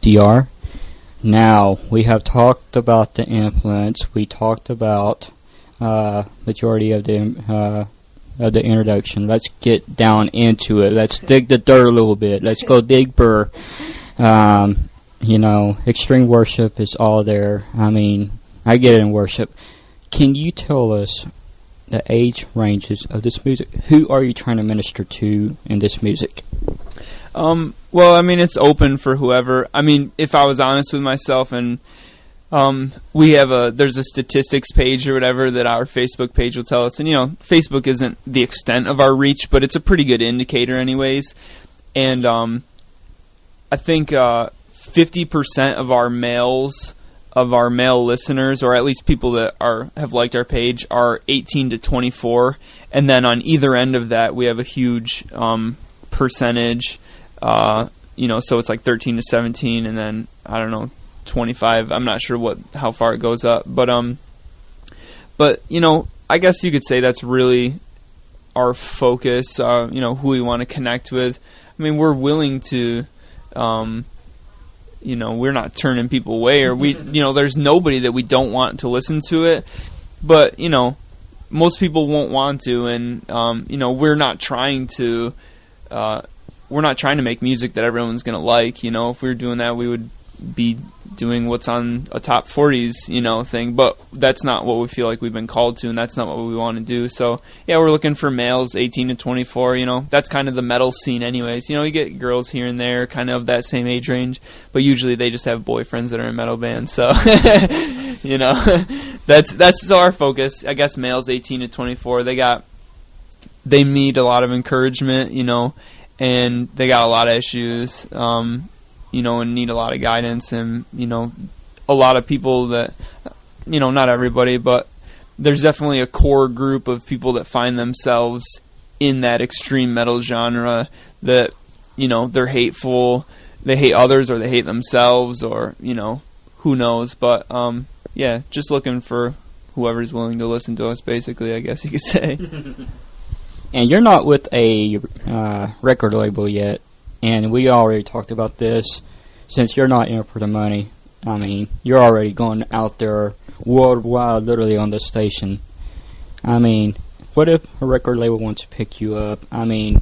HDR. Now, we have talked about the influence. We talked about majority of the introduction. Let's get down into it. Let's dig the dirt a little bit. Let's go dig burr. Extreme worship is all there. I mean, I get it in worship. Can you tell us the age ranges of this music? Who are you trying to minister to in this music? Well, I mean, it's open for whoever. I mean, if I was honest with myself, and there's a statistics page or whatever that our Facebook page will tell us, and Facebook isn't the extent of our reach, but it's a pretty good indicator anyways. And I think 50% of our male listeners, or at least people that have liked our page, are 18 to 24, and then on either end of that we have a huge percentage. So it's like 13 to 17, and then I don't know, 25. I'm not sure how far it goes up, but I guess you could say that's really our focus. Who we want to connect with. I mean, we're willing to, we're not turning people away, or there's nobody that we don't want to listen to it, but most people won't want to, and we're not trying to. We're not trying to make music that everyone's going to like. If we were doing that, we would be doing what's on a top 40s, thing. But that's not what we feel like we've been called to, and that's not what we want to do. So, yeah, we're looking for males 18 to 24. That's kind of the metal scene anyways. You get girls here and there kind of that same age range, but usually they just have boyfriends that are in metal bands. So, that's our focus. I guess males 18 to 24, they need a lot of encouragement, and they got a lot of issues, and need a lot of guidance, and, a lot of people that, not everybody, but there's definitely a core group of people that find themselves in that extreme metal genre that, they're hateful, they hate others, or they hate themselves, or, who knows, but, yeah, just looking for whoever's willing to listen to us, basically, I guess you could say. And you're not with a record label yet, and we already talked about this. Since you're not in it for the money, I mean, you're already going out there worldwide, literally on the station. I mean, what if a record label wants to pick you up? I mean,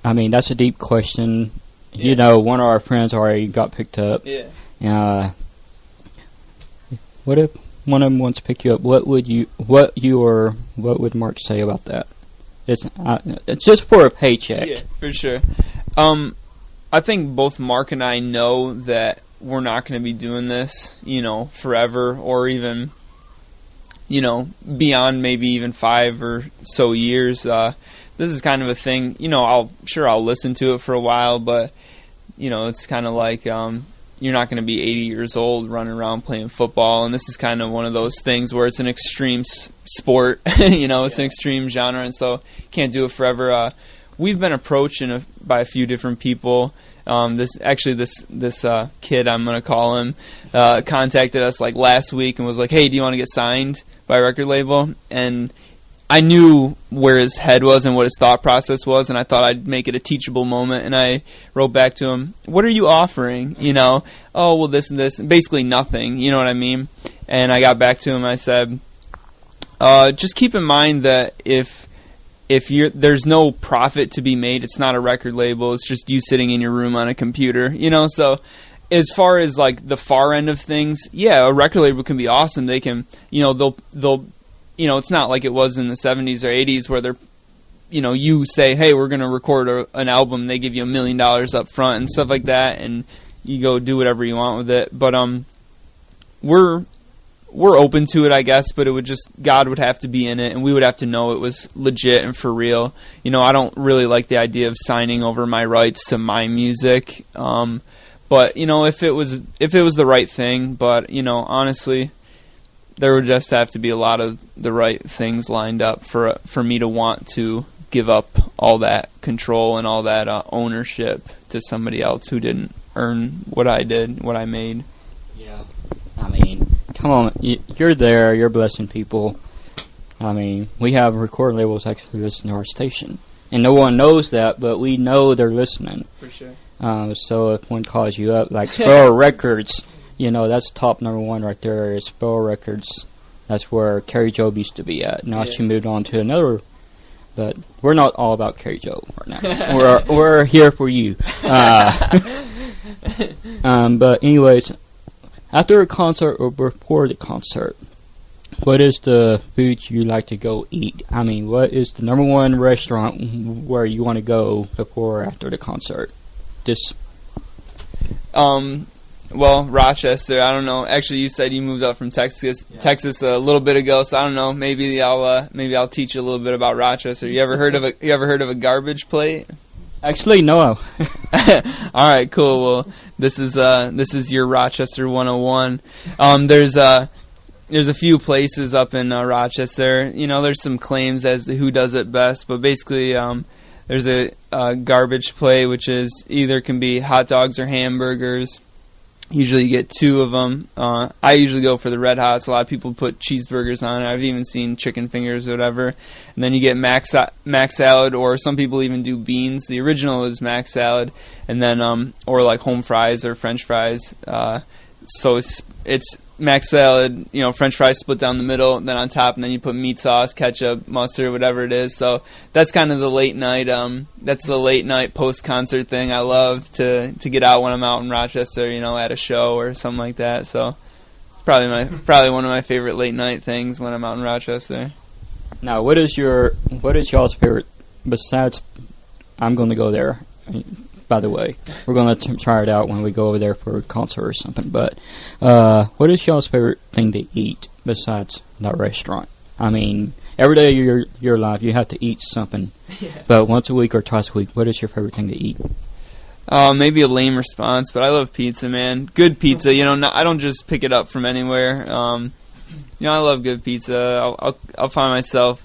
that's a deep question. Yeah. One of our friends already got picked up. Yeah. What if one of them wants to pick you up? What would Mark say about that? It's just for a paycheck. Yeah, for sure. I think both Mark and I know that we're not going to be doing this, forever, or even, beyond maybe even 5 or so years. This is kind of a thing, I'll listen to it for a while, but, it's kind of like, you're not going to be 80 years old running around playing football, and this is kind of one of those things where it's an extreme sport, it's an extreme genre, and so you can't do it forever. We've been approached by a few different people. This kid, I'm going to call him, contacted us like last week and was like, hey, do you want to get signed by a record label? And I knew where his head was and what his thought process was, and I thought I'd make it a teachable moment, and I wrote back to him, what are you offering? Oh, well, this and this, and basically nothing, you know what I mean? And I got back to him, I said, just keep in mind that if there's no profit to be made, it's not a record label, it's just you sitting in your room on a computer, so as far as like the far end of things, yeah, a record label can be awesome. They can, they'll it's not like it was in the 70s or 80s where they're, you say, hey, we're going to record an album, they give you $1 million up front and stuff like that, and you go do whatever you want with it. But we're open to it, I guess, but God would have to be in it, and we would have to know it was legit and for real. I don't really like the idea of signing over my rights to my music. But if it was the right thing, but honestly, there would just have to be a lot of the right things lined up for me to want to give up all that control and all that ownership to somebody else who didn't earn what I did, what I made. Yeah, I mean, come on, you're there, you're blessing people. I mean, we have record labels actually listening to our station, and no one knows that, but we know they're listening. For sure. So if one calls you up, like Sparrow Records, that's top number one right there is Sparrow Records. That's where Carrie Job used to be at. Now she moved on to another. But we're not all about Carrie Joe right now. we're here for you. But anyways, after a concert or before the concert, what is the food you like to go eat? I mean, what is the number one restaurant where you want to go before or after the concert? Well, Rochester. I don't know. Actually, you said you moved up from Texas a little bit ago, so I don't know. Maybe I'll teach you a little bit about Rochester. You ever heard of a garbage plate? Actually, no. All right, cool. Well, this is your Rochester 101. There's a few places up in Rochester. There's some claims as to who does it best, but basically, there's a garbage plate, which is either can be hot dogs or hamburgers. Usually you get two of them. I usually go for the Red Hots. A lot of people put cheeseburgers on it. I've even seen chicken fingers or whatever. And then you get mac salad, or some people even do beans. The original is mac salad, and then or like home fries or French fries. So it's mac salad, French fries split down the middle, and then on top, and then you put meat sauce, ketchup, mustard, whatever it is. So that's kind of the late night. That's the late night post concert thing. I love to get out when I'm out in Rochester, at a show or something like that. So it's probably one of my favorite late night things when I'm out in Rochester. Now, what is y'all's favorite besides? I'm going to go there. By the way, we're going to try it out when we go over there for a concert or something. But what is y'all's favorite thing to eat besides that restaurant? I mean, every day of your life, you have to eat something. Yeah. But once a week or twice a week, what is your favorite thing to eat? Maybe a lame response, but I love pizza, man. Good pizza. I don't just pick it up from anywhere. I love good pizza. I'll find myself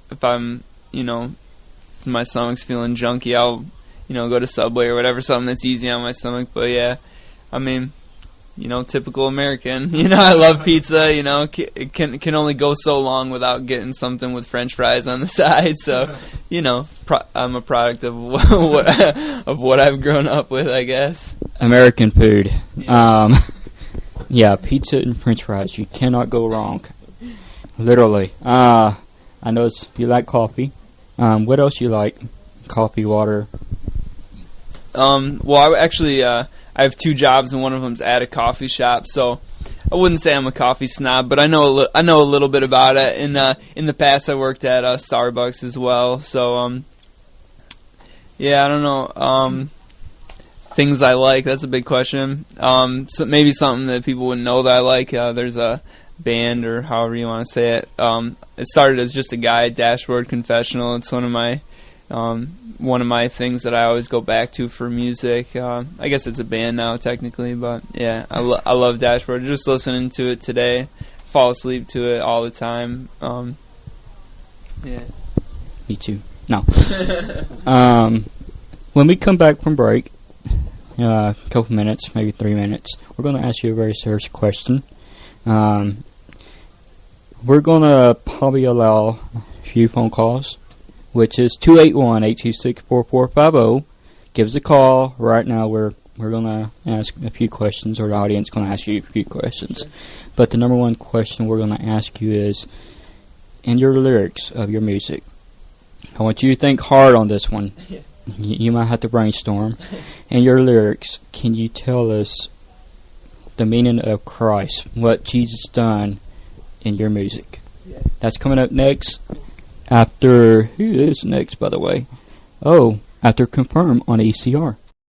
if I'm, if my stomach's feeling junky, I'll go to Subway or whatever, something that's easy on my stomach. But yeah, I mean, typical American. I love pizza. It can only go so long without getting something with French fries on the side. So, I'm a product of what I've grown up with, I guess. American food. Yeah, pizza and French fries. You cannot go wrong. Literally. I know you like coffee. What else you like? Coffee, water. Well, I have two jobs, and one of them's at a coffee shop. So I wouldn't say I'm a coffee snob, but I know a little bit about it. In the past, I worked at Starbucks as well. So yeah, I don't know. Things I like. That's a big question. So maybe something that people wouldn't know that I like. There's a band, or however you want to say it. It started as just a guy, Dashboard Confessional. It's one of my things that I always go back to for music. I guess it's a band now technically, but yeah, I love Dashboard. Just listening to it today, fall asleep to it all the time. Yeah. Me too. No. When we come back from break, a couple minutes, maybe 3 minutes, we're going to ask you a very serious question. We're going to probably allow a few phone calls, which is 281-826-4450. Give us a call. Right now we're going to ask a few questions, or the audience going to ask you a few questions. But the number one question we're going to ask you is, in your lyrics of your music, I want you to think hard on this one. You might have to brainstorm. In your lyrics, can you tell us the meaning of Christ, what Jesus done in your music? That's coming up next. After, who is next, by the way? Oh, after Confirm on ECR.